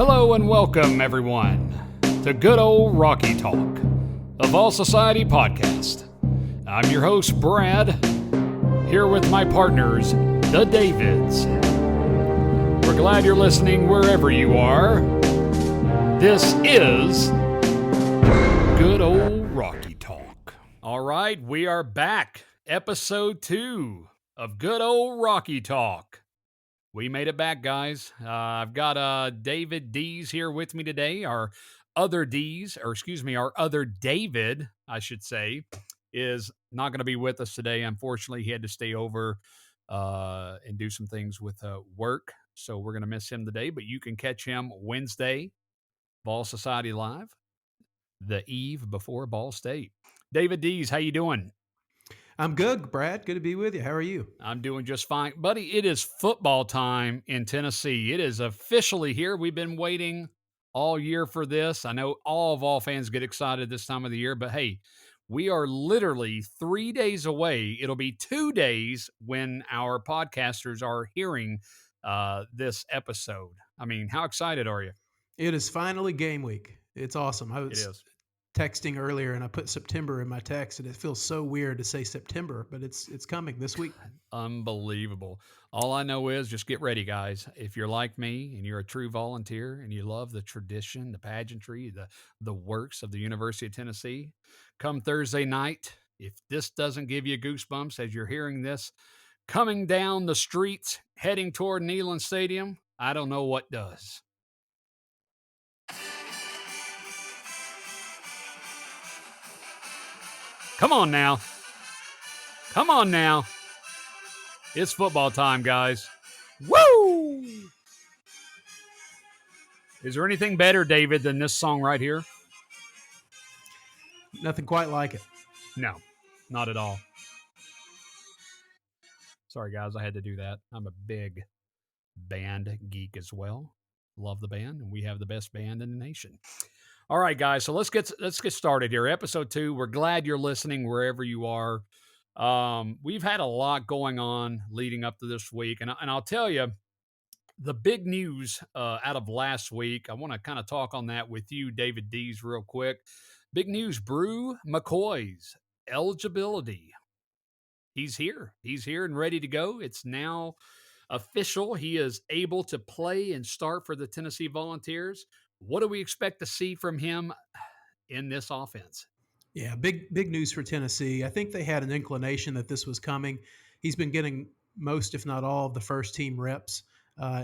Hello and welcome, everyone, to Good Old Rocky Talk, a Vol Society podcast. I'm your host, Brad, here with my partners, the Davids. We're glad you're listening wherever you are. This is Good Old Rocky Talk. All right, we are back. Episode 2 of Good Old Rocky Talk. We made it back, guys. I've got David Dees here with me today. Our other David, I should say, is not going to be with us today. Unfortunately, he had to stay over and do some things with work. So we're going to miss him today, but you can catch him Wednesday, Ball Society Live, the eve before Ball State. David Dees, how you doing? I'm good, Brad. Good to be with you. How are you? I'm doing just fine. Buddy, it is football time in Tennessee. It is officially here. We've been waiting all year for this. I know all fans get excited this time of the year, but hey, we are literally 3 days away. It'll be 2 days when our podcasters are hearing this episode. I mean, how excited are you? It is finally game week. It's awesome. I It was is. texting earlier and I put September in my text, and it feels so weird to say September, but it's coming this week. Unbelievable. All I know is just get ready, guys. If you're like me and you're a true volunteer and you love the tradition, the pageantry, the works of the University of Tennessee, come Thursday night, if this doesn't give you goosebumps as you're hearing this coming down the streets heading toward Neyland Stadium, I don't know what does. Come on now. Come on now. It's football time, guys. Woo! Is there anything better, David, than this song right here? Nothing quite like it. No, not at all. Sorry, guys, I had to do that. I'm a big band geek as well. Love the band, and we have the best band in the nation. All right, guys, so let's get started here. Episode 2. We're glad you're listening wherever you are. We've had a lot going on leading up to this week, and I'll tell you, the big news out of last week, I want to kind of talk on that with you, David Dees, real quick. Big news, Bru McCoy's eligibility. He's here. He's here and ready to go. It's now official. He is able to play and start for the Tennessee Volunteers. What do we expect to see from him in this offense? Yeah, big news for Tennessee. I think they had an inclination that this was coming. He's been getting most, if not all, of the first team reps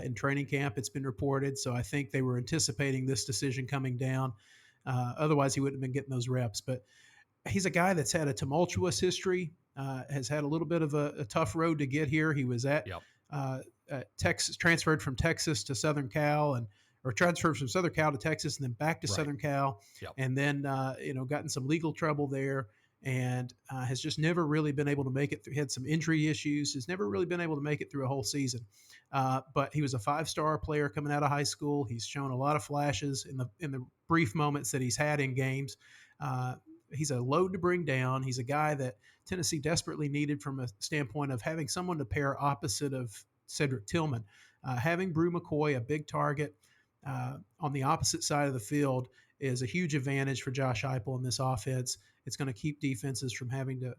in training camp. It's been reported, so I think they were anticipating this decision coming down. Otherwise, he wouldn't have been getting those reps. But he's a guy that's had a tumultuous history, has had a little bit of a tough road to get here. He was at Texas, transferred from Texas to Southern Cal, or transferred from Southern Cal to Texas and then back to Southern Cal, and then gotten some legal trouble there, and has just never really been able to make it through. Had some injury issues, has never really been able to make it through a whole season. But he was a 5-star player coming out of high school. He's shown a lot of flashes in the brief moments that he's had in games. He's a load to bring down. He's a guy that Tennessee desperately needed from a standpoint of having someone to pair opposite of Cedric Tillman. Having Bru McCoy, a big target, on the opposite side of the field is a huge advantage for Josh Heupel in this offense. It's going to keep defenses from having to,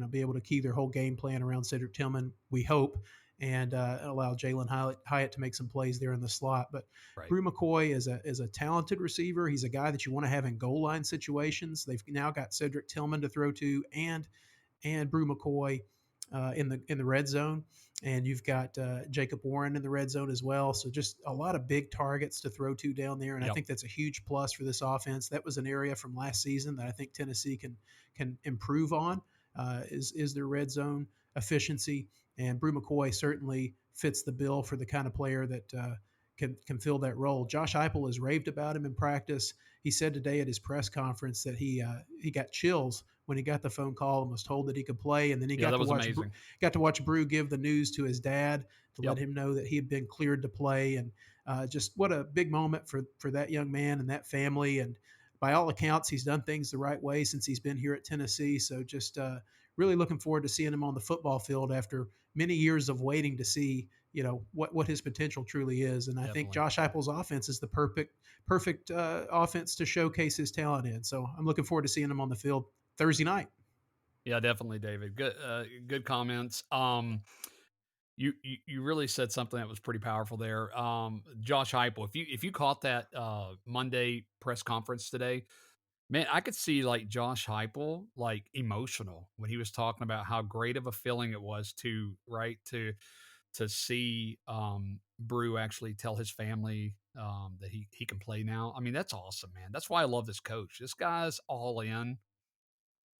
be able to key their whole game plan around Cedric Tillman, we hope, and allow Jalin Hyatt to make some plays there in the slot. But Bru McCoy is a talented receiver. He's a guy that you want to have in goal line situations. They've now got Cedric Tillman to throw to, and Bru McCoy in the red zone, and you've got Jacob Warren in the red zone as well. So just a lot of big targets to throw to down there, and I think that's a huge plus for this offense. That was an area from last season that I think Tennessee can improve on, is their red zone efficiency, and Bru McCoy certainly fits the bill for the kind of player that can fill that role. Josh Heupel has raved about him in practice. He said today at his press conference that he got chills when he got the phone call and was told that he could play, and then he got to watch Bru give the news to his dad to let him know that he had been cleared to play, and just what a big moment for that young man and that family. And by all accounts, he's done things the right way since he's been here at Tennessee. So just really looking forward to seeing him on the football field after many years of waiting to see what his potential truly is. And I think Definitely. Josh Heupel's offense is the perfect offense to showcase his talent in. So I'm looking forward to seeing him on the field Thursday night. Yeah, definitely, David. Good comments. You really said something that was pretty powerful there. Josh Heupel, if you caught that Monday press conference today, man, I could see like Josh Heupel like emotional when he was talking about how great of a feeling it was to right to see Brew actually tell his family that he can play now. I mean, that's awesome, man. That's why I love this coach. This guy's all in.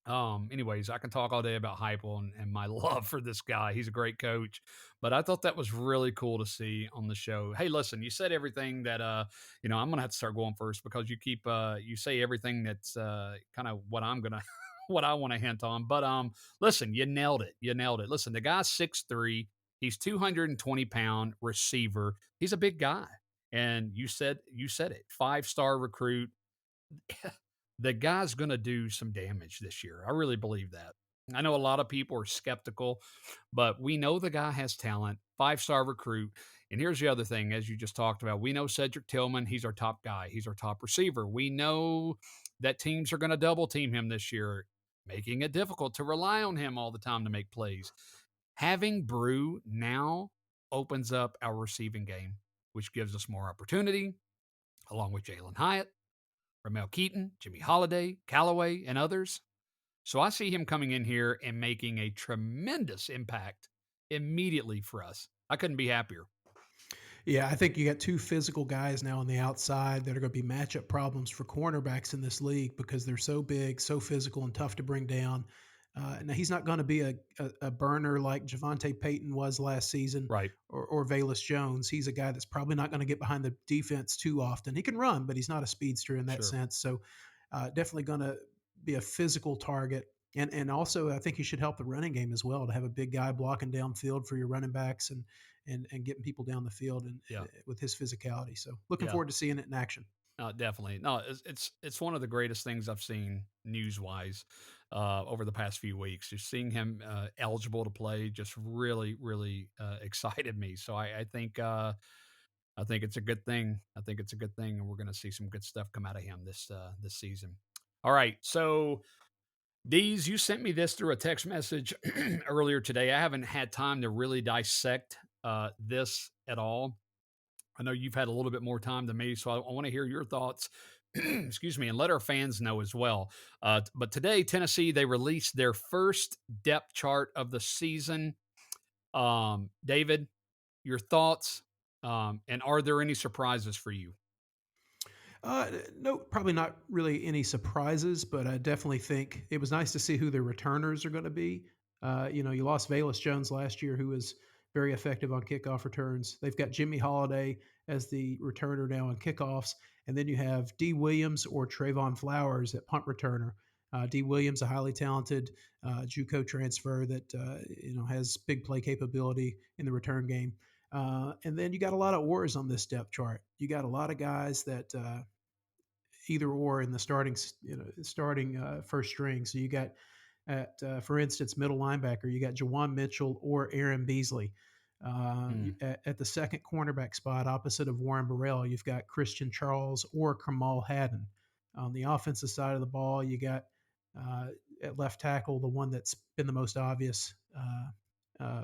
Anyways, I can talk all day about Heupel and my love for this guy. He's a great coach, but I thought that was really cool to see on the show. Hey, listen, you said everything that I'm gonna have to start going first because you say everything that's kind of what I'm gonna what I want to hint on. But listen, you nailed it. You nailed it. Listen, the guy's 6'3", he's 220-pound receiver. He's a big guy. And you said it. 5-star recruit, the guy's going to do some damage this year. I really believe that. I know a lot of people are skeptical, but we know the guy has talent, 5-star recruit. And here's the other thing, as you just talked about, we know Cedric Tillman, he's our top guy, he's our top receiver. We know that teams are going to double team him this year, making it difficult to rely on him all the time to make plays. Having Brew now opens up our receiving game, which gives us more opportunity, along with Jalen Hyatt, Ramel Keaton, Jimmy Holiday, Callaway, and others. So I see him coming in here and making a tremendous impact immediately for us. I couldn't be happier. Yeah, I think you got two physical guys now on the outside that are going to be matchup problems for cornerbacks in this league because they're so big, so physical, and tough to bring down. Now he's not going to be a burner like Javante Payton was last season, Right. or Valus Jones. He's a guy that's probably not going to get behind the defense too often. He can run, but he's not a speedster in that Sure. sense. So definitely going to be a physical target. And also, I think he should help the running game as well to have a big guy blocking downfield for your running backs and getting people down the field and Yeah. with his physicality. So looking Yeah. forward to seeing it in action. Definitely. No, it's one of the greatest things I've seen news wise over the past few weeks. Just seeing him eligible to play just really excited me. So I think it's a good thing. I think it's a good thing, and we're going to see some good stuff come out of him this season. All right, so Dees, you sent me this through a text message earlier today. I haven't had time to really dissect this at all. I know you've had a little bit more time than me, so I want to hear your thoughts. Excuse me, and let our fans know as well. But today, Tennessee, they released their first depth chart of the season. David, your thoughts, and are there any surprises for you? No, probably not really any surprises, but I definitely think it was nice to see who their returners are going to be. You lost Valus Jones last year, who was very effective on kickoff returns. They've got Jimmy Holiday as the returner now on kickoffs, and then you have D. Williams or Trayvon Flowers at punt returner. D. Williams, a highly talented JUCO transfer that has big play capability in the return game. And then you got a lot of oars on this depth chart. You got a lot of guys that either or in the starting first string. So you got for instance, middle linebacker, you got Jawan Mitchell or Aaron Beasley. Mm, At the second cornerback spot, opposite of Warren Burrell, you've got Christian Charles or Kamal Haddon. On the offensive side of the ball, you got uh, at left tackle, the one that's been the most obvious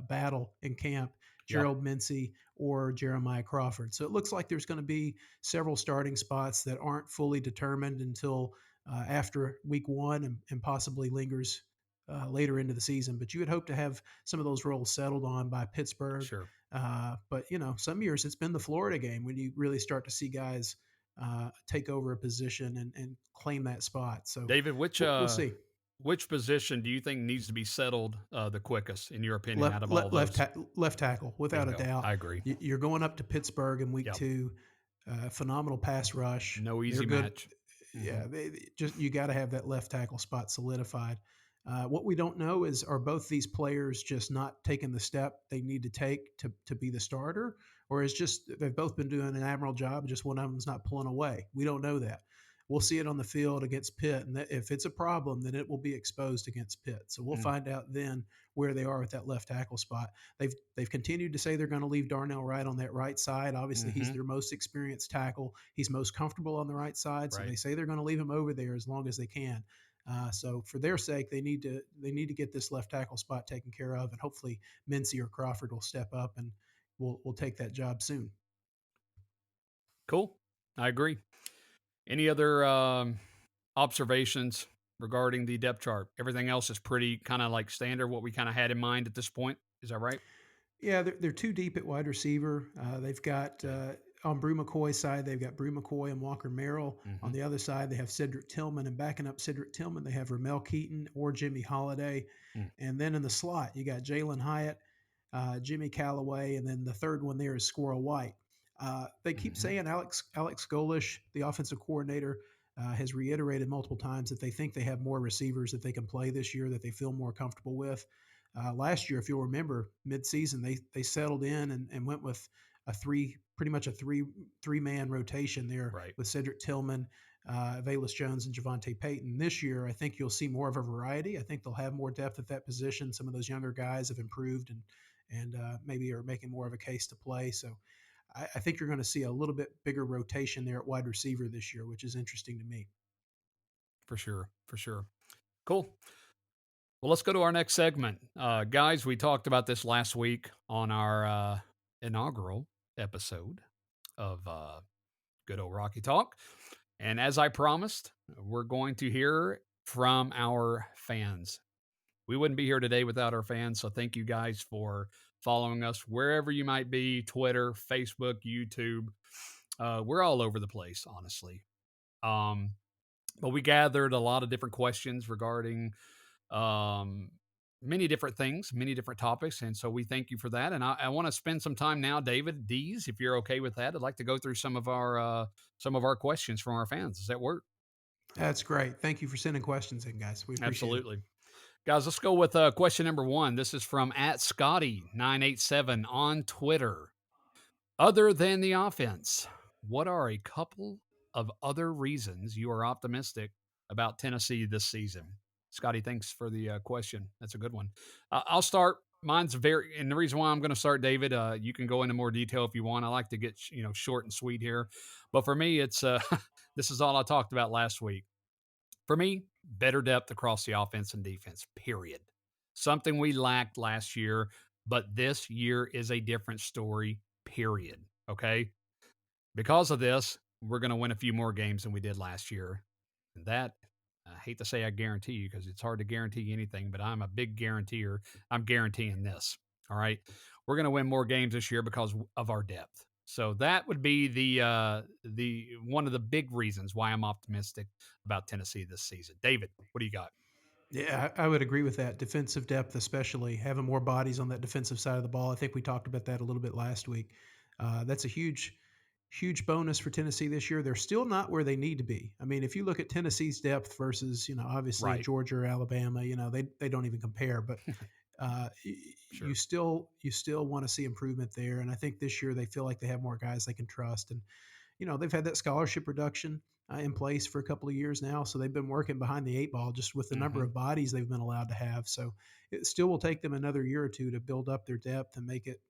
battle in camp, yep, Gerald Mincy or Jeremiah Crawford. So it looks like there's going to be several starting spots that aren't fully determined until after week one and possibly lingers later into the season. But you would hope to have some of those roles settled on by Pittsburgh. sure. But some years it's been the Florida game when you really start to see guys take over a position and claim that spot. So David, we'll see. which position do you think needs to be settled the quickest, in your opinion, out Left of all those? left tackle, without a Bingo. doubt. I agree. You're going up to Pittsburgh in week Yep. two. Phenomenal pass rush. No They're easy good. match. Hmm. Yeah, just you got to have that left tackle spot solidified. What we don't know is are both these players just not taking the step they need to take to be the starter, or is just they've both been doing an admirable job, just one of them's not pulling away. We don't know that. we'll see it on the field against Pitt, and that if it's a problem, then it will be exposed against Pitt. So we'll Mm, find out then where they are at that left tackle spot. They've continued to say they're going to leave Darnell Wright on that right side. Obviously, he's mm-hmm. their most experienced tackle. He's most comfortable on the right side, so Right. they say they're going to leave him over there as long as they can. So for their sake, they need to get this left tackle spot taken care of, and hopefully Mincy or Crawford will step up and will take that job soon. Cool. I agree. Any other observations regarding the depth chart? Everything else is pretty kind of like standard, what we kind of had in mind at this point. Is that right? Yeah, they're too deep at wide receiver. They've got Okay. on Brew McCoy's side, they've got Brew McCoy and Walker Merrill. On Mm-hmm. the other side, they have Cedric Tillman, and backing up Cedric Tillman, they have Ramel Keaton or Jimmy Holiday. Mm, And then in the slot, you got Jalen Hyatt, Jimmy Callaway, and then the third one there is Squirrel White. They keep mm-hmm. saying Alex Golish, the offensive coordinator, has reiterated multiple times that they think they have more receivers that they can play this year that they feel more comfortable with. Last year, if you'll remember, midseason they settled in and went with a pretty much a three man rotation there Right. with Cedric Tillman, Valus Jones, and Javante Payton. This year, I think you'll see more of a variety. I think they'll have more depth at that position. Some of those younger guys have improved and maybe are making more of a case to play. So I think you're going to see a little bit bigger rotation there at wide receiver this year, which is interesting to me. For sure. For sure. Cool. Well, let's go to our next segment. Guys, we talked about this last week on our inaugural episode of Good Old Rocky Talk. And as I promised, we're going to hear from our fans. We wouldn't be here today without our fans. So thank you guys for following us wherever you might be: Twitter, Facebook, YouTube. We're all over the place, honestly. Um, but we gathered a lot of different questions regarding um, many different things, many different topics. And so we thank you for that. And I want to spend some time now, David Dees, if you're okay with that. I'd like to go through some of our questions from our fans. Does that work? That's great. Thank you for sending questions in, guys. We appreciate it. Absolutely. Guys, let's go with question number one. This is from at Scotty987 on Twitter. Other than the offense, what are a couple of other reasons you are optimistic about Tennessee this season? Scotty, thanks for the question. That's a good one. I'll start. Mine's very, and the reason why I'm going to start, David, you can go into more detail if you want. I like to get short and sweet here, but for me, it's this is all I talked about last week. For me, better depth across the offense and defense, period. Something we lacked last year, but this year is a different story, period. Okay. Because of this, we're going to win a few more games than we did last year. And that, I hate to say I guarantee you because it's hard to guarantee anything, but I'm a big guaranteer. I'm guaranteeing this. All right. We're going to win more games this year because of our depth. So that would be the one of the big reasons why I'm optimistic about Tennessee this season. David, what do you got? Yeah, I would agree with that. Defensive depth, especially having more bodies on that defensive side of the ball. I think we talked about that a little bit last week. That's a huge bonus for Tennessee this year. They're still not where they need to be. I mean, if you look at Tennessee's depth versus, obviously Right. Georgia or Alabama, they don't even compare. But you Sure. still want to see improvement there. And I think this year they feel like they have more guys they can trust. And they've had that scholarship reduction in place for a couple of years now, so they've been working behind the eight ball just with the number Mm-hmm. of bodies they've been allowed to have. So it still will take them another year or two to build up their depth and make it,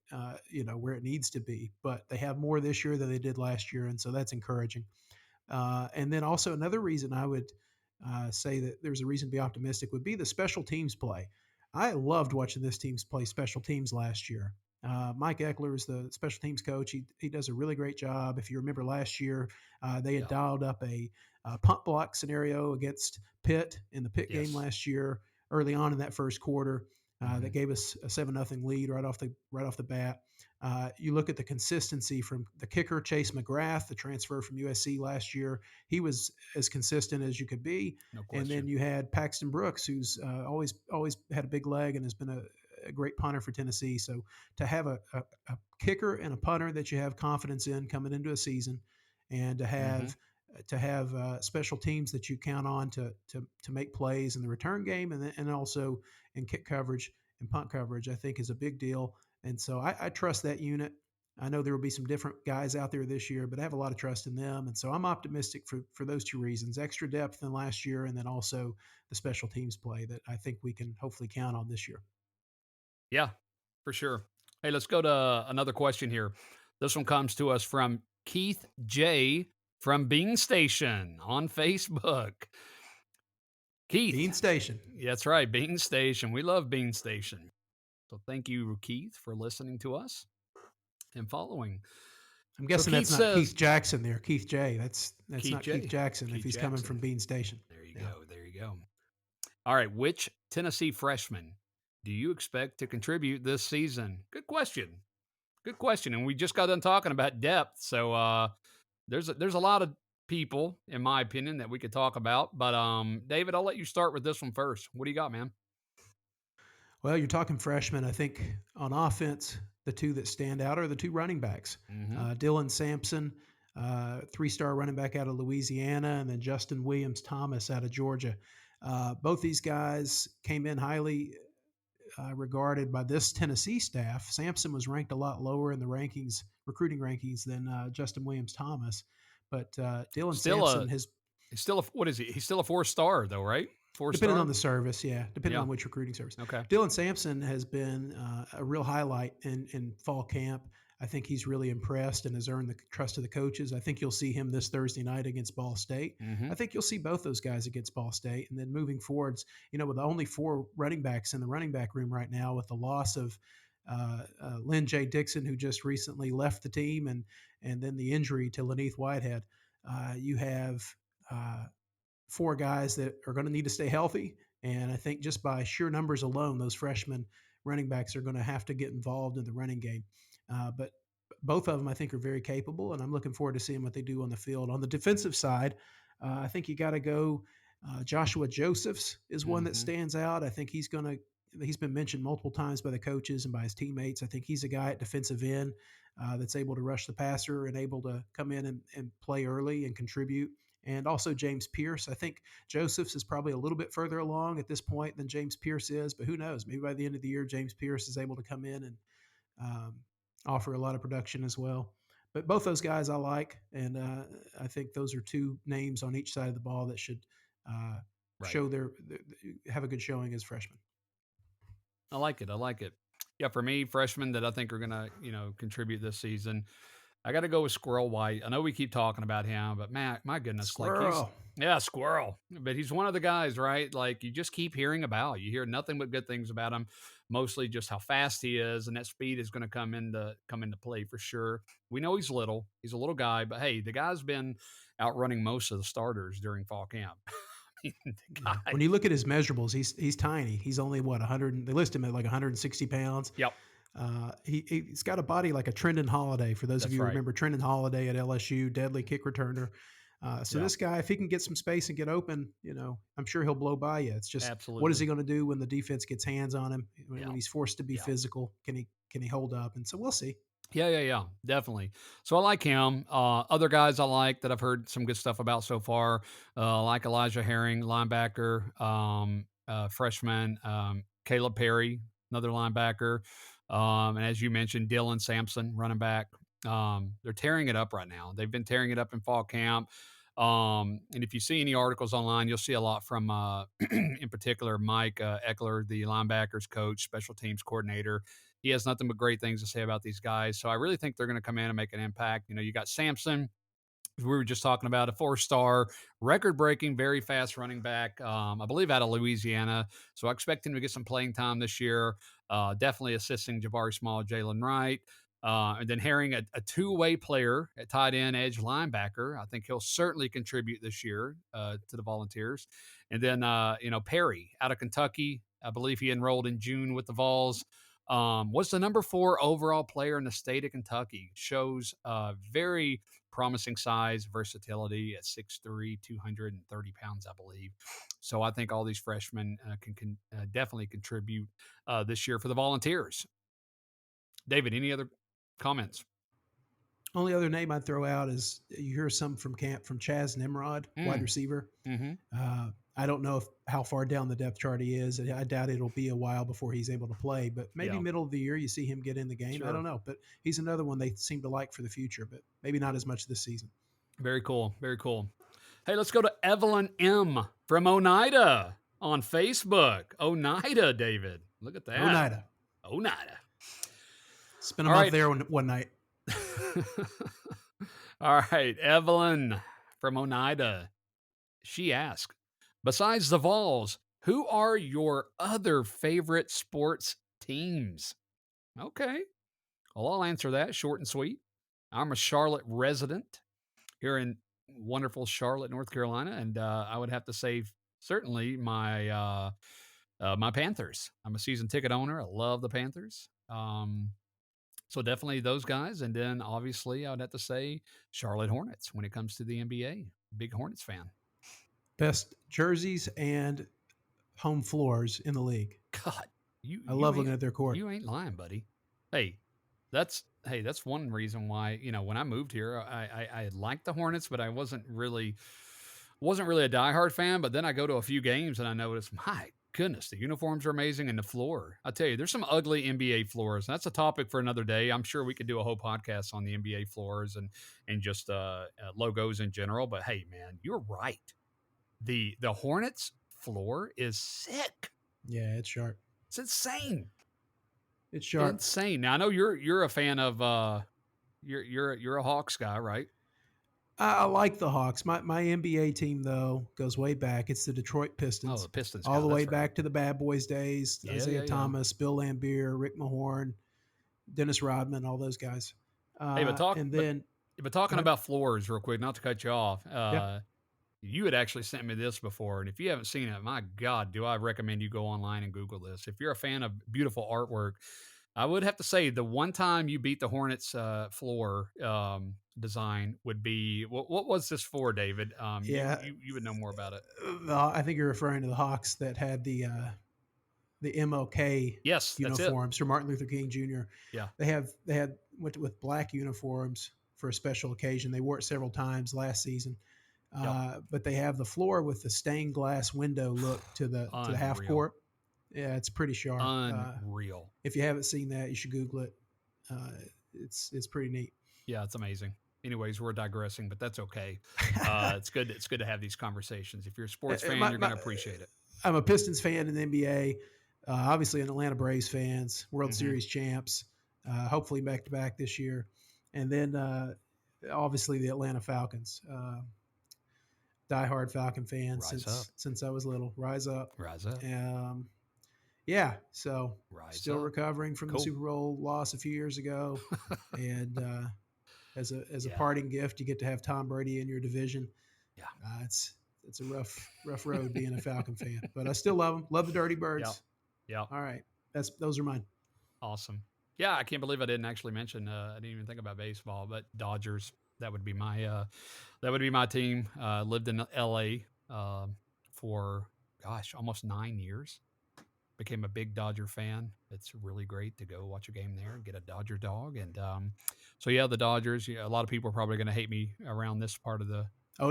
where it needs to be. But they have more this year than they did last year, and so that's encouraging. And then also another reason I would say that there's a reason to be optimistic would be the special teams play. I loved watching this teams play special teams last year. Mike Eckler is the special teams coach. He does a really great job. If you remember last year, they had Yeah. dialed up a punt block scenario against Pitt in the Pitt game Yes. last year early on in that first quarter. Mm-hmm. That gave us a 7-0 lead right off the bat. You look at the consistency from the kicker Chase McGrath, the transfer from USC last year. He was as consistent as you could be. No And then question. you had Paxton Brooks, who's always had a big leg and has been a great punter for Tennessee. So to have a kicker and a punter that you have confidence in coming into a season, and to Mm-hmm. have special teams that you count on to make plays in the return game and also in kick coverage and punt coverage, I think is a big deal. And so I trust that unit. I know there will be some different guys out there this year, but I have a lot of trust in them. And so I'm optimistic for those two reasons: extra depth than last year, and then also the special teams play that I think we can hopefully count on this year. Yeah, for sure. Hey, let's go to another question here. This one comes to us from Keith J from Bean Station on Facebook. Keith, Bean Station. that's right, Bean Station. We love Bean Station. So thank you, Keith, for listening to us and following. I'm So guessing Keith that's not says, Keith Jackson there. Keith J. That's Keith not Keith J, Jackson if Keith he's coming from Jackson. Bean Station. There you Yeah. go. There you go. All right. Which Tennessee freshman do you expect to contribute this season? Good question. Good question. And we just got done talking about depth. So there's a lot of people, in my opinion, that we could talk about. But David, I'll let you start with this one first. What do you got, man? Well, you're talking freshmen. I think on offense, the two that stand out are the two running backs. Mm-hmm. Dylan Sampson, 3-star running back out of Louisiana, and then Justin Williams Thomas out of Georgia. Both these guys came in highly regarded by this Tennessee staff. Sampson was ranked a lot lower in the rankings, recruiting rankings, than Justin Williams Thomas. But Dylan Still Sampson a has, he's still a what is he? He's still a 4-star though, right? Four depending star. on the service, yeah, depending Yeah. on which recruiting service. Okay. Dylan Sampson has been a real highlight in fall camp. I think he's really impressed and has earned the trust of the coaches. I think you'll see him this Thursday night against Ball State. Mm-hmm. I think you'll see both those guys against Ball State. And then moving forwards, with the only 4 running backs in the running back room right now, with the loss of Lynn J. Dixon, who just recently left the team, and then the injury to Laneith Whitehead, you have 4 guys that are going to need to stay healthy. And I think just by sheer numbers alone, those freshman running backs are going to have to get involved in the running game. But both of them, I think, are very capable, and I'm looking forward to seeing what they do on the field. On the defensive side, I think you got to go. Joshua Josephs is one that Mm-hmm. stands out. I think he's going to. He's been mentioned multiple times by the coaches and by his teammates. I think he's a guy at defensive end that's able to rush the passer and able to come in and play early and contribute. And also James Pierce. I think Josephs is probably a little bit further along at this point than James Pierce is, but who knows? Maybe by the end of the year, James Pierce is able to come in and um, offer a lot of production as well. But both those guys I like, and I think those are 2 names on each side of the ball that should Right. show have a good showing as freshmen. I like it. I like it. Yeah, for me, freshmen that I think are gonna, contribute this season. I got to go with Squirrel White. I know we keep talking about him, but man, my goodness, Squirrel. Squirrel. But he's one of the guys, right? Like you just keep hearing about. You hear nothing but good things about him. Mostly just how fast he is, and that speed is going to come into play for sure. We know he's little. He's a little guy, but hey, the guy's been outrunning most of the starters during fall camp. The Yeah. guy. When you look at his measurables, he's tiny. He's only 100. They list him at like 160 pounds. Yep, He's got a body like a Trendon Holiday. For those of that's you who right. remember Trendon Holiday at LSU, deadly kick returner. So Yeah, this guy, if he can get some space and get open, I'm sure he'll blow by you. It's just what is absolutely. he going to do when the defense gets hands on him when, Yeah, when he's forced to be yeah. physical? Can he hold up? And so we'll see. Yeah, definitely. So I like him. Other guys I like that I've heard some good stuff about so far, like Elijah Herring, linebacker, freshman, Caleb Perry, another linebacker, and as you mentioned, Dylan Sampson, running back. They're tearing it up right now. They've been tearing it up in fall camp. And if you see any articles online, you'll see a lot from, in particular, Mike Eckler, the linebackers coach, special teams coordinator. He has nothing but great things to say about these guys. So I really think they're going to come in and make an impact. You got Sampson, we were just talking about, a 4-star, record-breaking, very fast running back. I believe out of Louisiana. So I expect him to get some playing time this year. Definitely assisting Jabari Small, Jalen Wright. And then Herring, a two-way player at tight end, edge linebacker. I think he'll certainly contribute this year to the Volunteers. And then, Perry out of Kentucky. I believe he enrolled in June with the Vols. Was the number 4 overall player in the state of Kentucky. Shows very promising size, versatility at 6'3", 230 pounds, I believe. So I think all these freshmen can definitely contribute this year for the Volunteers. David, any other comments? Only other name I'd throw out is you hear some from camp from Chaz Nimrod, wide Mm, receiver. mm-hmm. I don't know how far down the depth chart he is. I doubt it'll be a while before he's able to play, but maybe Yeah, middle of the year you see him get in the game. I sure. don't know, but he's another one they seem to like for the future, but maybe not as much this season. Very cool. Very cool. Hey, let's go to Evelyn M. from Oneida on Facebook. Oneida, David. Look at that. Oneida. Oneida. Spent a All month right. there one night. All right. Evelyn from Oneida. She asked, besides the Vols, who are your other favorite sports teams? Okay. Well, I'll answer that short and sweet. I'm a Charlotte resident here in wonderful Charlotte, North Carolina, and I would have to say certainly my Panthers. I'm a season ticket owner. I love the Panthers. So definitely those guys, and then obviously I would have to say Charlotte Hornets when it comes to the NBA. Big Hornets fan. Best jerseys and home floors in the league. God, you I you love ain't looking at their court. you ain't lying, buddy. Hey, that's one reason why when I moved here, I liked the Hornets, but I wasn't really a diehard fan. But then I go to a few games and I notice, my goodness, the uniforms are amazing and the floor. I tell you, there's some ugly NBA floors. And that's a topic for another day. I'm sure we could do a whole podcast on the NBA floors and just logos in general. But hey, man, you're right. The Hornets floor is sick. Yeah, it's sharp. It's insane. It's sharp. Insane. Now I know you're a fan of you're a Hawks guy, right? I like the Hawks. My NBA team though goes way back. It's the Detroit Oh, Pistons. the Pistons All guy. the way That's right. back to the Bad Boys days. Yeah, Isaiah yeah. Thomas, Bill Laimbeer, Rick Mahorn, Dennis Rodman, all those guys. Hey, but And then talking ahead. about floors real quick, not to cut you off. Yeah. You had actually sent me this before, and if you haven't seen it, my God, do I recommend you go online and Google this. If you're a fan of beautiful artwork, I would have to say the one time you beat the Hornets floor design would be what was this for, David? Yeah. You would know more about it. I think you're referring to the Hawks that had the MLK Yes, that's it. uniforms for Martin Luther King Jr. Yeah. They had went with black uniforms for a special occasion. They wore it several times last season. But they have the floor with the stained glass window look to the half Unreal. court. Yeah, it's pretty sharp. Unreal. If you haven't seen that, you should Google it. It's pretty neat. Yeah, it's amazing. Anyways, we're digressing, but that's okay. It's good. It's good to have these conversations. If you're a sports fan, you're going to appreciate it. I'm a Pistons fan in the NBA. Obviously, an Atlanta Braves fans, World Mhm. Series champs. Hopefully, back to back this year, and then obviously the Atlanta Falcons. Diehard Falcon fan Rise up. since I was little. Rise up. Rise up. Yeah, so Rise still up. recovering from Cool. the Super Bowl loss a few years ago, and as a Yeah. parting gift, you get to have Tom Brady in your division. Yeah. It's a rough road being a Falcon fan, but I still love them. Love the Dirty Birds. Yeah. All right, those are mine. Awesome. Yeah, I can't believe I didn't actually mention. I didn't even think about baseball, but Dodgers. That would be my team. Lived in L.A. For almost 9 years. Became a big Dodger fan. It's really great to go watch a game there and get a Dodger dog. And so yeah, the Dodgers. Yeah, a lot of people are probably going to hate me around this part of the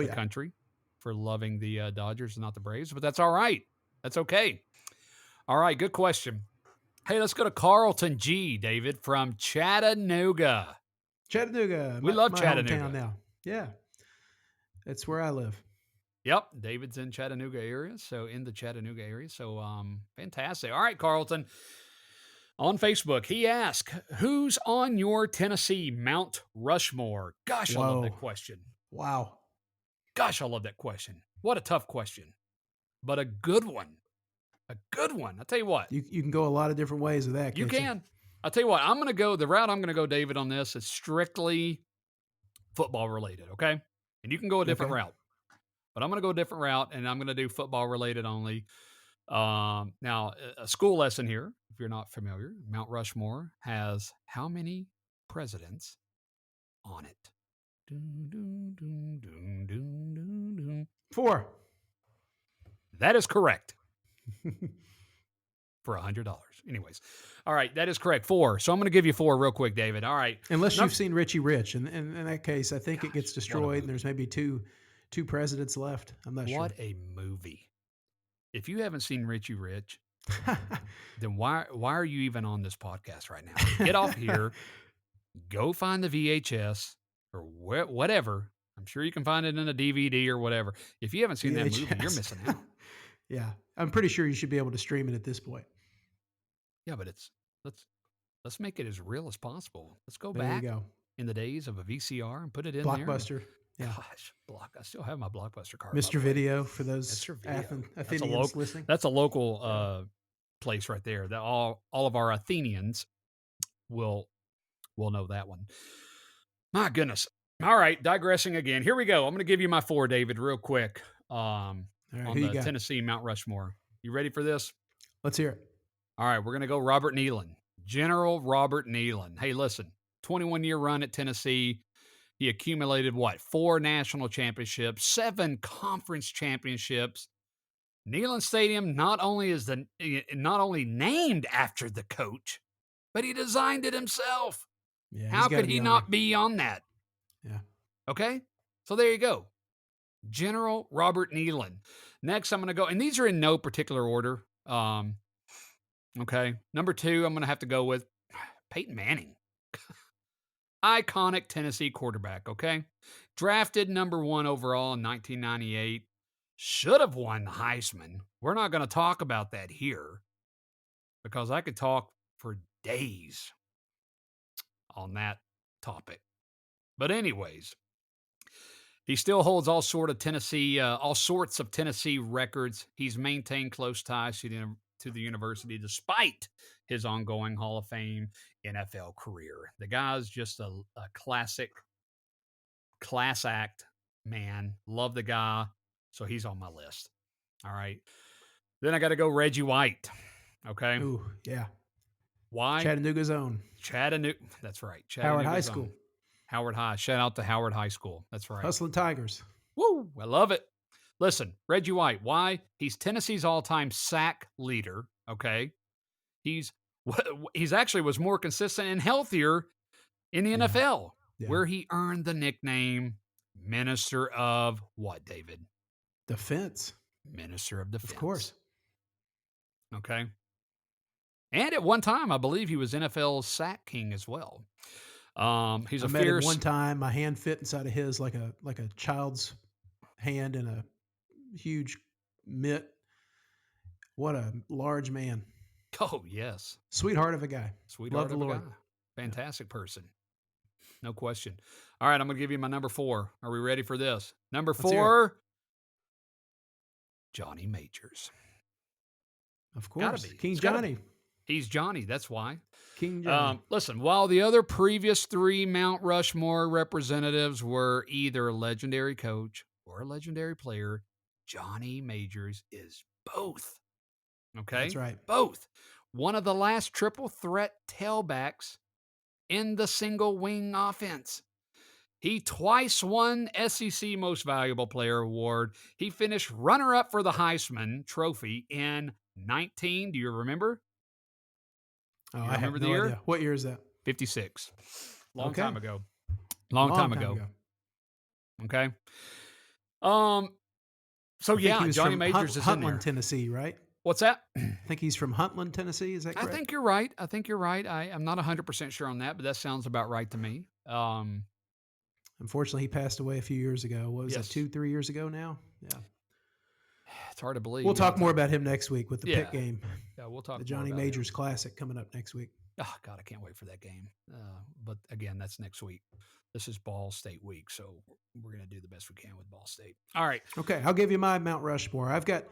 country for loving the Dodgers and not the Braves, but that's all right. That's okay. All right, good question. Hey, let's go to Carlton G. David from Chattanooga. Chattanooga. We love my Chattanooga hometown now. Yeah, that's where I live. Yep, David's in Chattanooga area, so in the Chattanooga area. So fantastic. All right, Carlton. On Facebook, he asked, who's on your Tennessee Mount Rushmore? Gosh, I love that question. Wow. Gosh, I love that question. What a tough question, but a good one. A good one. I'll tell you what. You can go a lot of different ways with that. You can. I'll tell you what. The route I'm going to go, David, on this is strictly football related, okay? And you can go a different route. But I'm going to go a different route, and I'm going to do football related only. Now, a school lesson here, if you're not familiar, Mount Rushmore has how many presidents on it? 4. That is correct. For $100. Anyways. All right, that is correct. 4. So I'm going to give you 4 real quick, David. All right. Unless you've seen Richie Rich. And in that case, I think it gets destroyed, and there's maybe two presidents left. I'm not sure. What a movie. if you haven't seen Richie Rich, then why are you even on this podcast right now? Get off here, go find the VHS or whatever. I'm sure you can find it in a DVD or whatever. If you haven't seen that movie, you're VHS. missing out. Yeah, I'm pretty sure you should be able to stream it at this point. Yeah, but let's make it as real as possible. Let's go There you back go. in the days of a VCR and put it in there. Blockbuster. Yeah. Gosh, I still have my Blockbuster card. Mr. Video for those Mr. Video. Athenians listening. That's a local place right there. That all of our Athenians will know that one. My goodness. All right, digressing again. Here we go. I'm going to give you my 4, David, real quick. On who you the got? Tennessee Mount Rushmore. You ready for this? Let's hear it. All right, we're going to go Robert Neyland. General Robert Neyland. Hey, listen, 21-year run at Tennessee. He accumulated, 4 national championships, 7 conference championships. Neyland Stadium not only named after the coach, but he designed it himself. Yeah, how could he not be on that? Yeah. Okay, so there you go. General Robert Neyland. Next, I'm going to go, and these are in no particular order. Okay, number 2, I'm going to have to go with Peyton Manning. Iconic Tennessee quarterback, okay? Drafted number 1 overall in 1998. Should have won the Heisman. We're not going to talk about that here because I could talk for days on that topic. But anyways, he still holds all sorts of Tennessee records. He's maintained close ties to the university despite his ongoing Hall of Fame NFL career. The guy's just a classic class act man. Love the guy. So he's on my list. All right. Then I got to go Reggie White. Okay. Ooh, yeah. Why? Chattanooga's own. That's right. Howard High School. Howard High. Shout out to Howard High School. That's right. Hustling Tigers. Woo! I love it. Listen, Reggie White. Why? He's Tennessee's all-time sack leader. Okay. He's actually was more consistent and healthier in the NFL, where he earned the nickname Minister of what, David? Defense. Minister of Defense. Of course. Okay. And at one time, I believe he was NFL's sack king as well. He's met him one time. My hand fit inside of his like a child's hand in a huge mitt. What a large man. Oh, yes. Sweetheart of a guy. Sweetheart of a guy. Fantastic person. No question. All right, I'm going to give you my number 4. Are we ready for this? Number 4, Johnny Majors. Of course. King It's Johnny. He's Johnny. That's why. King Johnny. Listen, while the other previous 3 Mount Rushmore representatives were either a legendary coach or a legendary player, Johnny Majors is both. Okay? That's right. Both. One of the last triple threat tailbacks in the single wing offense. He twice won SEC Most Valuable Player Award. He finished runner-up for the Heisman Trophy in 19. Do you remember? Oh, I remember the year. Idea. What year is that? 56. Long time ago. Long time ago. Okay. So yeah, Johnny Majors is in there. Huntland, Tennessee, right? What's that? I think he's from Huntland, Tennessee. Is that correct? I think you're right. I'm not 100% sure on that, but that sounds about right to me. Unfortunately, he passed away a few years ago. What was that, 2-3 years ago now? Yeah. It's hard to believe. We'll talk more about him next week with the Pitt game. Yeah, we'll talk the Johnny Majors Classic coming up next week. Oh, God, I can't wait for that game. But again, that's next week. This is Ball State week, so we're going to do the best we can with Ball State. All right. Okay, I'll give you my Mount Rushmore. I've got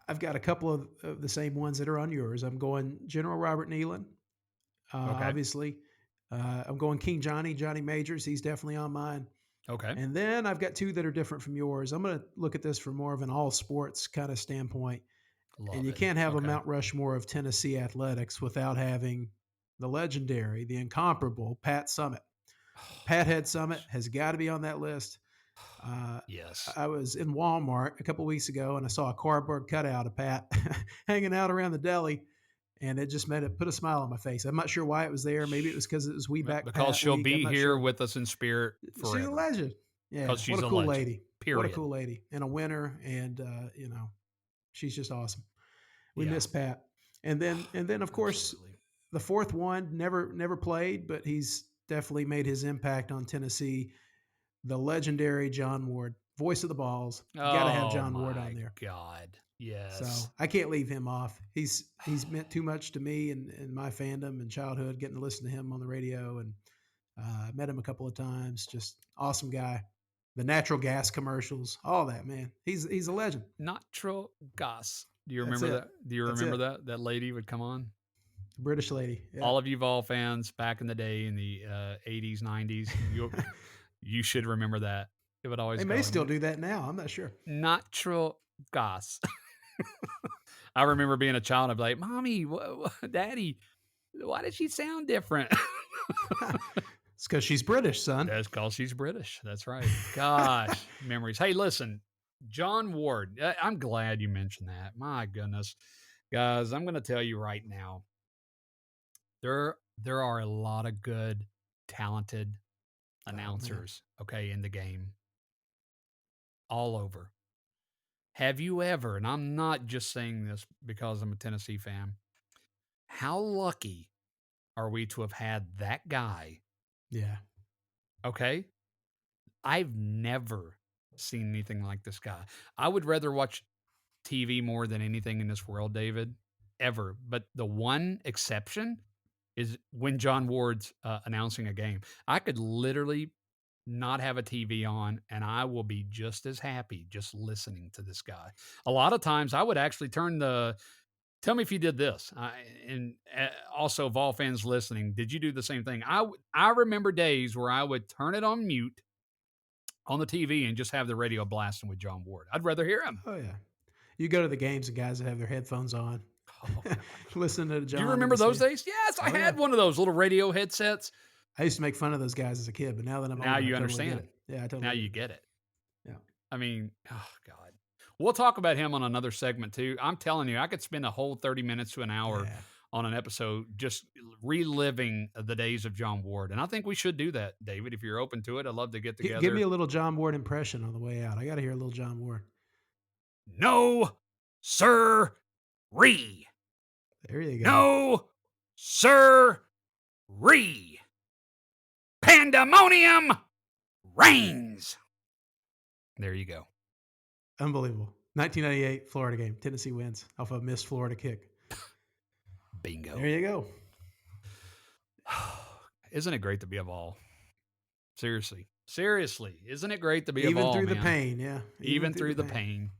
a couple of the same ones that are on yours. I'm going General Robert Neyland, obviously. I'm going King Johnny Majors. He's definitely on mine. Okay. And then I've got 2 that are different from yours. I'm going to look at this from more of an all sports kind of standpoint. You can't have a Mount Rushmore of Tennessee athletics without having the legendary, the incomparable Pat Summitt. Pat Head Summitt has got to be on that list. Yes. I was in Walmart a couple of weeks ago and I saw a cardboard cutout of Pat hanging out around the deli. And it just put a smile on my face. I'm not sure why it was there. Maybe it was because it was back. Because she'll be here with us in spirit forever. She's a legend. Yeah. She's what a cool legend. lady. Period. What a cool lady. And a winner. And, She's just awesome. We Yeah, miss Pat. And then of course absolutely. the fourth one never played, but he's definitely made his impact on Tennessee. The legendary John Ward, voice of the balls. You got to have Oh John Ward on my there. God. So Yes. I can't leave him off. He's meant too much to me and my fandom and childhood. Getting to listen to him on the radio, and met him a couple of times. Just awesome guy. The natural gas commercials, all that, man. He's a legend. Natural gas. Do you That's remember it. that? Do you That's remember it. that? That lady would come on? British lady. Yeah. All of you Vol fans back in the day in the 80s, 90s, you should remember that. It would They always may go, still do that now. I'm not sure. natural gas. I remember being a child. I'd be like, Mommy, Daddy, why does she sound different? It's because she's British, son. That's because she's British. That's right. Gosh, memories. Hey, listen, John Ward. I'm glad you mentioned that. My goodness, guys, I'm going to tell you right now. There are a lot of good, talented Oh man. announcers. Okay, in the game, all over. Have you ever? And I'm not just saying this because I'm a Tennessee fan. How lucky are we to have had that guy? Yeah. Okay, I've never seen anything like this guy. I would rather watch TV more than anything in this world, David, ever. But the one exception is when John Ward's announcing a game. I could literally not have a TV on and I will be just as happy just listening to this guy. A lot of times I would actually turn the tell me if you did this. And also, Vol fans listening, did you do the same thing? I remember days where I would turn it on mute on the TV and just have the radio blasting with John Ward. I'd rather hear him. Oh yeah. You go to the games and guys that have their headphones on, Oh gosh. listen to Do you John in remember the those stand. days? Yes, I Oh yeah. had one of those little radio headsets. I used to make fun of those guys as a kid, but now that I'm Now older, I you totally get understand. it. Yeah, I Now totally get you it. get it. Yeah. I mean, oh God. We'll talk about him on another segment too. I'm telling you, I could spend a whole 30 minutes to an hour Yeah. on an episode just reliving the days of John Ward. And I think we should do that, David. If you're open to it, I'd love to get Give me together. a little John Ward impression on the way out. I got to hear a little John Ward. No, sir, re. There you go. No, sir, re. Pandemonium reigns. There you go. Unbelievable. 1998 Florida game. Tennessee wins off a missed Florida kick. Bingo. There you go. Isn't it great to be a Vol? Seriously. Seriously. Isn't it great to be a Even Vol, through the man? pain. Yeah. Even through the pain.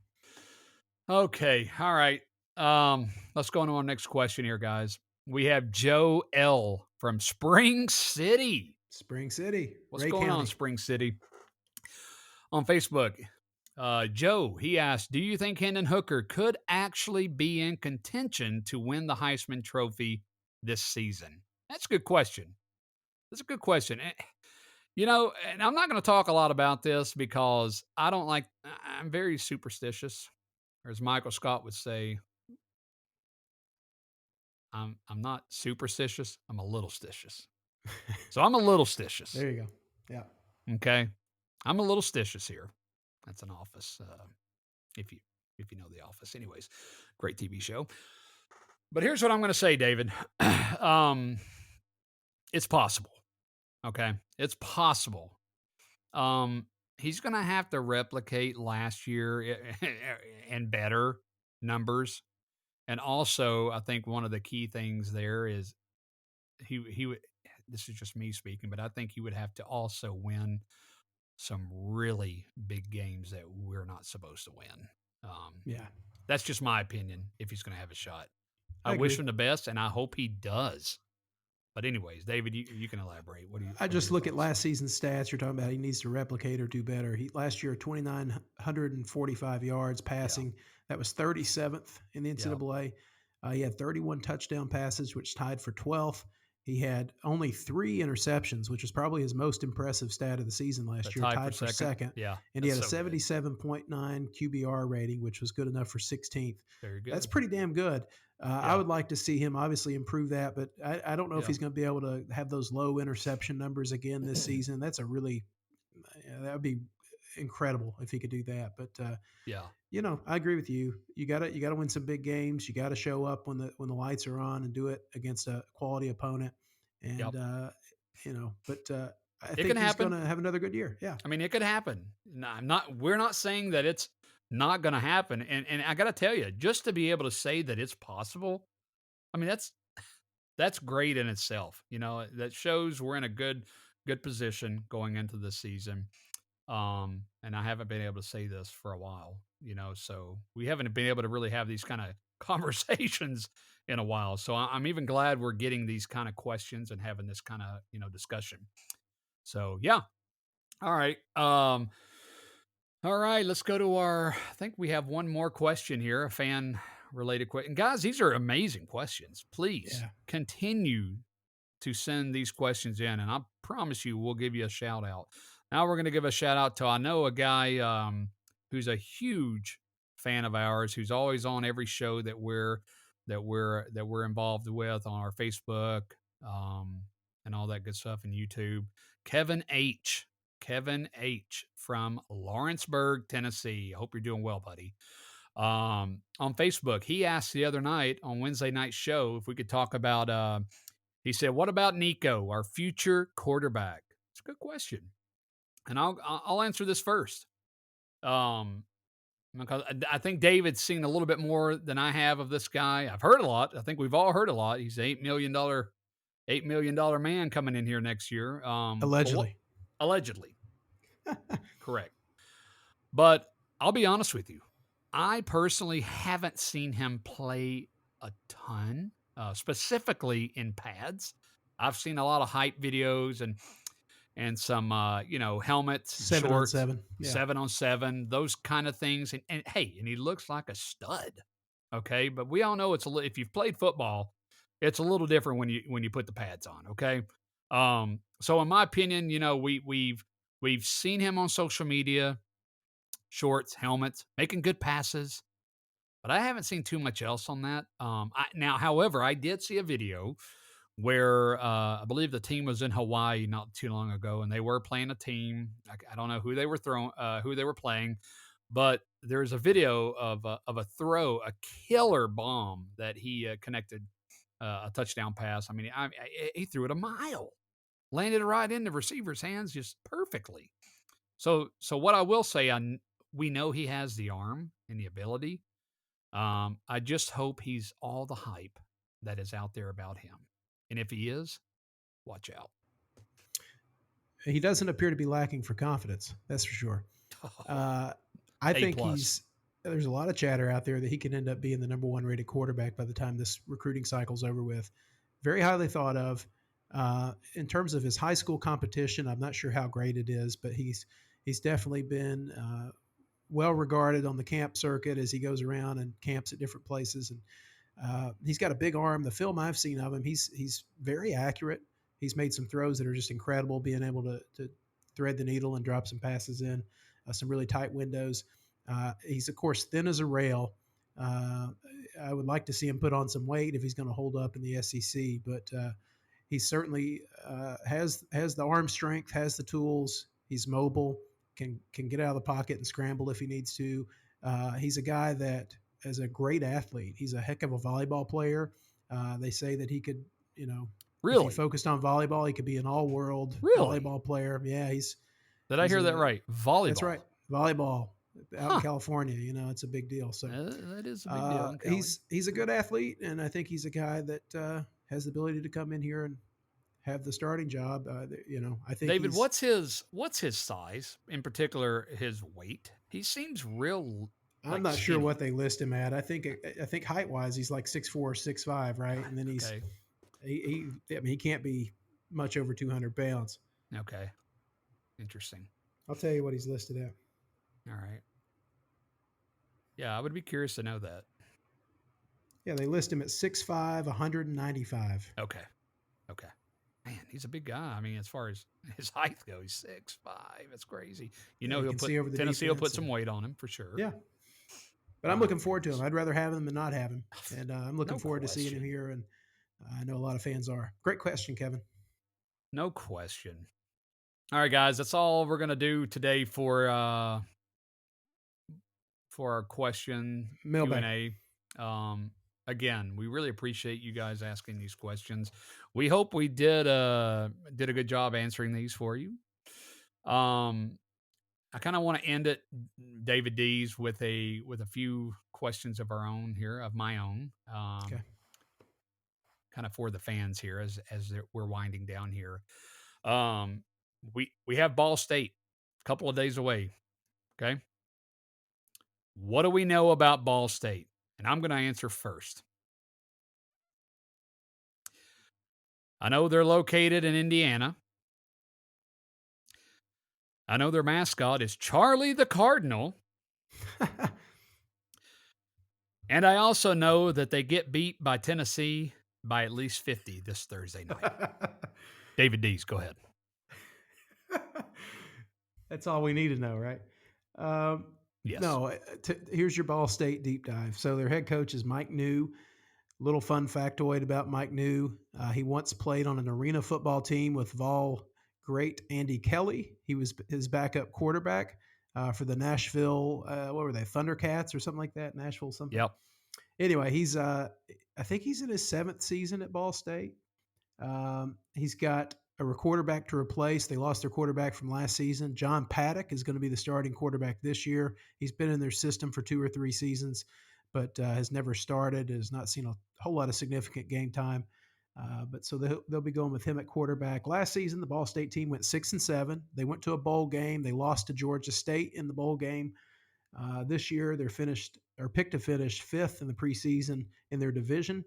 Okay. All right. Let's go on to our next question here, guys. We have Joe L from Spring City. Spring City. What's Ray going on, County. Spring City? On Facebook, Joe, he asked, do you think Hendon Hooker could actually be in contention to win the Heisman Trophy this season? That's a good question. That's a good question. You know, and I'm not going to talk a lot about this because I'm very superstitious. Or as Michael Scott would say, I'm not superstitious, I'm a little stitious. So I'm a little stitious. There you go. Yeah. Okay. I'm a little stitious here. That's an Office. If you know The Office. Anyways, great TV show. But here's what I'm going to say, David. It's possible. Okay. It's possible. He's going to have to replicate last year and better numbers. And also, I think one of the key things there is he would. This is just me speaking, but I think he would have to also win some really big games that we're not supposed to win. Yeah. That's just my opinion. If he's going to have a shot, I I wish agree. him the best, and I hope he does. But anyways, David, you can elaborate. What do you? I just look at last season's stats. You're talking about he needs to replicate or do better. He last year 2,945 yards passing. That was 37th in the NCAA. He had 31 touchdown passes, which tied for 12th. He had only 3 interceptions, which was probably his most impressive stat of the season last year, tied for second. Yeah, and he had a 77.9 QBR rating, which was good enough for 16th. Very good. That's pretty damn good. I would like to see him obviously improve that, but I don't know if he's going to be able to have those low interception numbers again this season. That's a really that would be incredible if he could do that. But Yeah. I agree with you. You gotta win some big games. You got to show up when the lights are on and do it against a quality opponent. And Yep. but I It think can he's happen. gonna have another good year. Yeah, I mean, it could happen. No, we're not saying that it's not going to happen. And I got to tell you, just to be able to say that it's possible, I mean, that's great in itself. That shows we're in a good position going into the season. And I haven't been able to say this for a while, so we haven't been able to really have these kind of conversations in a while. So I'm even glad we're getting these kind of questions and having this kind of, discussion. So yeah. All right. All right, let's go to I think we have one more question here, a fan related question. Guys, these are amazing questions. Please yeah. continue to send these questions in, and I promise you we'll give you a shout out. Now we're going to give a shout out to, I know, a guy who's a huge fan of ours, who's always on every show that we're involved with on our Facebook, um, and all that good stuff, and YouTube. Kevin H. Kevin H. from Lawrenceburg, Tennessee. I hope you're doing well, buddy. On Facebook, he asked the other night on Wednesday night show if we could talk about. He said, "What about Nico, our future quarterback?" It's a good question, and I'll answer this first. Um, because I think David's seen a little bit more than I have of this guy. I've heard a lot. I think we've all heard a lot. He's an $8 million man coming in here next year. But what Allegedly. allegedly, correct. But I'll be honest with you. I personally haven't seen him play a ton, specifically in pads. I've seen a lot of hype videos and some helmets and 7 on shorts, 7. Yeah. 7-on-7, those kind of things. And hey, and he looks like a stud. Okay, but we all know if you've played football, it's a little different when you put the pads on. Okay, so in my opinion, we've seen him on social media, shorts, helmets, making good passes, but I haven't seen too much else on that. However, I did see a video where I believe the team was in Hawaii not too long ago, and they were playing a team. I don't know who they were playing, but there's a video of a throw, a killer bomb that he connected a touchdown pass. I mean, he threw it a mile, landed it right in the receiver's hands just perfectly. So what I will say, we know he has the arm and the ability. I just hope he's all the hype that is out there about him. And if he is, watch out. He doesn't appear to be lacking for confidence. That's for sure. Uh, I A think plus. there's a lot of chatter out there that he could end up being the number one rated quarterback by the time this recruiting cycle's over with. Very highly thought of. In terms of his high school competition, I'm not sure how great it is, but he's definitely been well regarded on the camp circuit as he goes around and camps at different places. And he's got a big arm. The film I've seen of him, he's very accurate. He's made some throws that are just incredible, being able to thread the needle and drop some passes in some really tight windows. He's of course thin as a rail. Uh, I would like to see him put on some weight if he's going to hold up in the SEC, but he certainly has the arm strength, has the tools. He's mobile, can get out of the pocket and scramble if he needs to. He's a guy that is a great athlete. He's a heck of a volleyball player. They say that he could, if he Really? focused on volleyball, he could be an all-world Really? volleyball player. Yeah, Did I he's hear that a right? that's Volleyball. right, volleyball out in Huh. California. It's a big deal. So That is a big deal in Cali. he's a good athlete, and I think he's a guy that has the ability to come in here and have the starting job. I think David, what's his size? In particular, his weight. He seems real I'm like not sure what skinny. they list him at. I think height wise he's like 6'4", 6'5", right? And then Okay. I mean he can't be much over 200 pounds. Okay. Interesting. I'll tell you what he's listed at. All right. Yeah, I would be curious to know that. Yeah, they list him at 6'5", 195. Okay. Okay. Man, he's a big guy. I mean, as far as his height goes, he's 6'5". That's crazy. Yeah, you He'll can put see over the Tennessee will put defense, some and weight on him for sure. yeah. But I'm My looking forward to him. goodness. I'd rather have him than not have him, and I'm looking No forward to seeing him question. here. And I know a lot of fans are. Great question, Kevin. No question. All right, guys, that's all we're gonna do today for our question Mailbag. Q&A. Again, we really appreciate you guys asking these questions. We hope we did a good job answering these for you. Um, I kind of want to end it, David D's, with a few questions of our own here, of my own, Okay. kind of for the fans here we're winding down here. Um, we have Ball State a couple of days away. Okay, what do we know about Ball State? And I'm going to answer first. I know they're located in Indiana. I know their mascot is Charlie the Cardinal. And I also know that they get beat by Tennessee by at least 50 this Thursday night. David Dees, go ahead. That's all we need to know, right? Um, Yes. no, here's your Ball State deep dive. So their head coach is Mike New. Little fun factoid about Mike New. He once played on an arena football team with Vol great Andy Kelly. He was his backup quarterback for the Nashville, what were they, Thundercats or something like that? Nashville something. Yep. Anyway, I think he's in his 7th season at Ball State. He's got a quarterback to replace. They lost their quarterback from last season. John Paddock is going to be the starting quarterback this year. He's been in their system for 2 or 3 seasons, but has never started, has not seen a whole lot of significant game time. But so they'll be going with him at quarterback. Last season, the Ball State team went 6-7. They went to a bowl game. They lost to Georgia State in the bowl game. This year, they're picked to finish 5th in the preseason in their division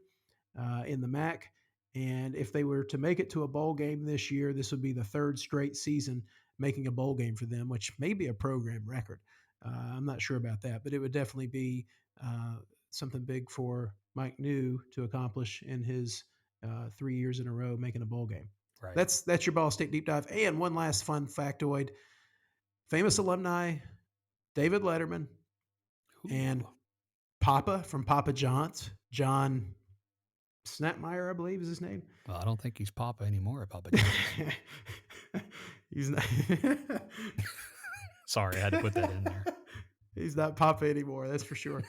in the MAC. And if they were to make it to a bowl game this year, this would be the 3rd straight season making a bowl game for them, which may be a program record. I'm not sure about that, but it would definitely be something big for Mike New to accomplish in his 3 years in a row making a bowl game. Right. That's your Ball State deep dive. And one last fun factoid: famous alumni David Letterman and Ooh. Papa from Papa John's, John Snapmeyer, I believe is his name. Well, I don't think he's Papa anymore at Papa John's. He's not. Sorry, I had to put that in there. He's not Papa anymore, that's for sure.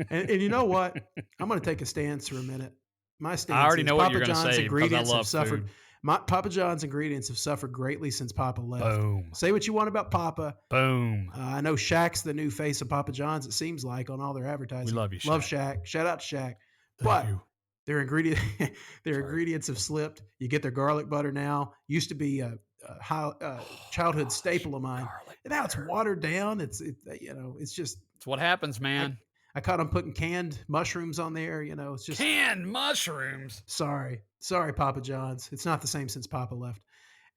And you know what? I'm going to take a stance for a minute. My stance I already is know what Papa you're going to John's say because I ingredients have love suffered. food. Papa John's ingredients have suffered greatly since Papa left. Boom. Say what you want about Papa. Boom. I know Shaq's the new face of Papa John's, it seems like, on all their advertising. We love you, Shaq. Love Shaq. Shout out to Shaq. Thank you. Their ingredients have slipped. You get their garlic butter now. Used to be a childhood staple of mine. And now it's watered down. It's just. It's what happens, man. I caught them putting canned mushrooms on there. It's just canned mushrooms. Sorry, Papa John's. It's not the same since Papa left.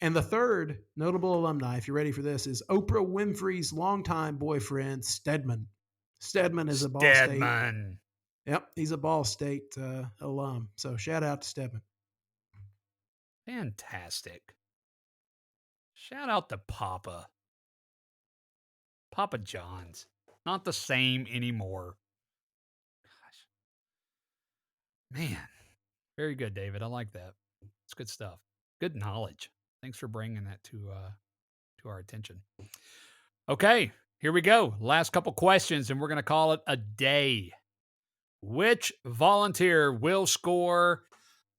And the third notable alumni, if you're ready for this, is Oprah Winfrey's longtime boyfriend, Stedman. Stedman is a Ball State. Yep, he's a Ball State alum. So shout out to Stedman. Fantastic. Shout out to Papa. Papa John's. Not the same anymore. Gosh. Man. Very good, David. I like that. It's good stuff. Good knowledge. Thanks for bringing that to our attention. Okay, here we go. Last couple questions, and we're going to call it a day. Which volunteer will score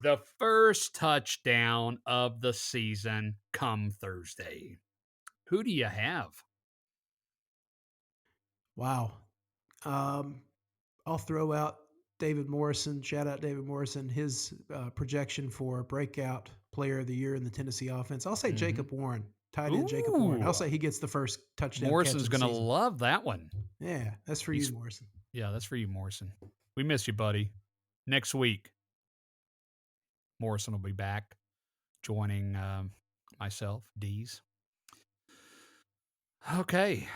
the first touchdown of the season come Thursday? Who do you have? Wow. I'll throw out David Morrison. Shout out David Morrison. His projection for breakout player of the year in the Tennessee offense. I'll say Jacob Warren. Tight end Jacob Warren. I'll say he gets the first touchdown. Morrison's going to love that one. Yeah, that's for you, Morrison. Yeah, that's for you, Morrison. We miss you, buddy. Next week, Morrison will be back joining myself, Dees. Okay.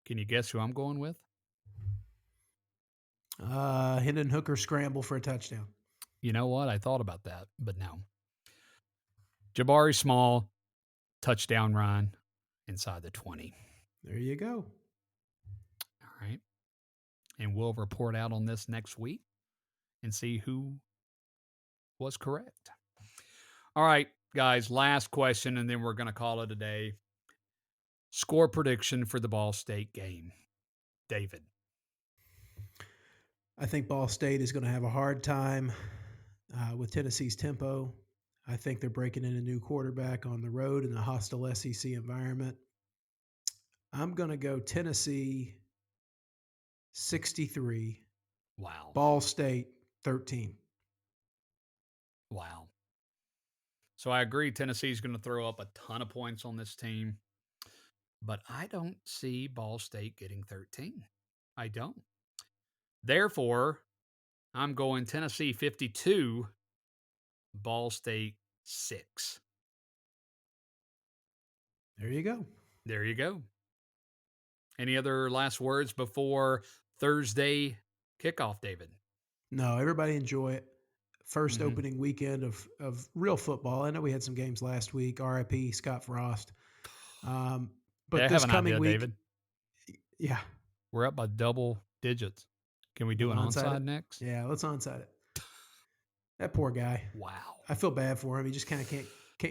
Can you guess who I'm going with? Hendon Hooker scramble for a touchdown. You know what? I thought about that, but no. Jabari Small, touchdown run inside the 20. There you go. All right. And we'll report out on this next week and see who was correct. All right. guys, last question, and then we're going to call it a day. Score prediction for the Ball State game. David. I think Ball State is going to have a hard time with Tennessee's tempo. I think they're breaking in a new quarterback on the road in a hostile SEC environment. I'm going to go Tennessee 63. Wow. Ball State 13. Wow. So I agree Tennessee's going to throw up a ton of points on this team, but I don't see Ball State getting 13. I don't. Therefore, I'm going Tennessee 52, Ball State 6. There you go. There you go. Any other last words before Thursday kickoff, David? No, everybody enjoy it. First opening weekend of real football. I know we had some games last week. RIP Scott Frost. But Yeah, this have an coming idea, week, David. Yeah, We're up by double digits. Can we do an onside next? yeah, let's onside it. That poor guy. Wow. I feel bad for him. He just kind of can't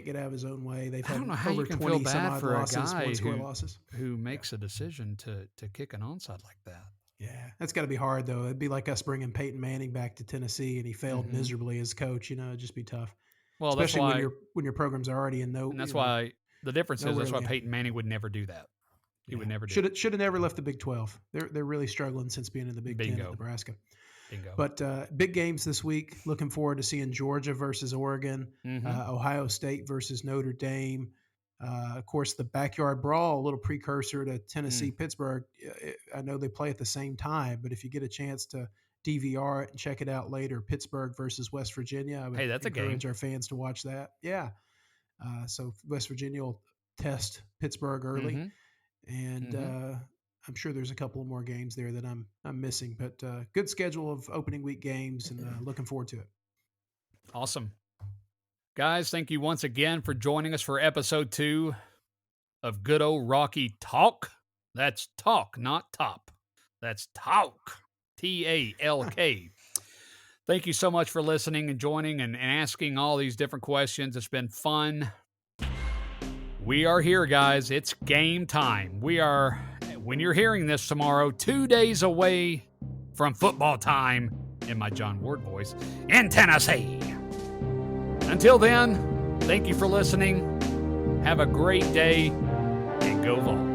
get out of his own way. They've I had don't know how over you can 20 feel some bad odd for a losses, guy one-score losses. who makes a decision to kick an onside like that. Yeah, that's got to be hard though. It'd be like us bringing Peyton Manning back to Tennessee, and he failed miserably as coach. It'd just be tough. Well, especially that's why, when your program's already in no. and that's why the difference is that's why really. Peyton Manning would never do that. He would never do. Should have never left the Big 12. They're really struggling since being in the Big 10 at Nebraska. Bingo. But big games this week. Looking forward to seeing Georgia versus Oregon, Ohio State versus Notre Dame. Of course, the backyard brawl, a little precursor to Tennessee Pittsburgh. I know they play at the same time, but if you get a chance to DVR it and check it out later, Pittsburgh versus West Virginia, I would that's encourage our fans to watch that. Yeah. So West Virginia will test Pittsburgh early, and I'm sure there's a couple more games there that I'm missing. But good schedule of opening week games, and looking forward to it. Awesome. Guys, thank you once again for joining us for episode 2 of Good Old Rocky Talk. That's talk, not top. That's talk. Talk. Thank you so much for listening and joining and asking all these different questions. It's been fun. We are here, guys. It's game time. We are, when you're hearing this tomorrow, 2 days away from football time, in my John Ward voice, in Tennessee. Until then, thank you for listening. Have a great day, and go Vols.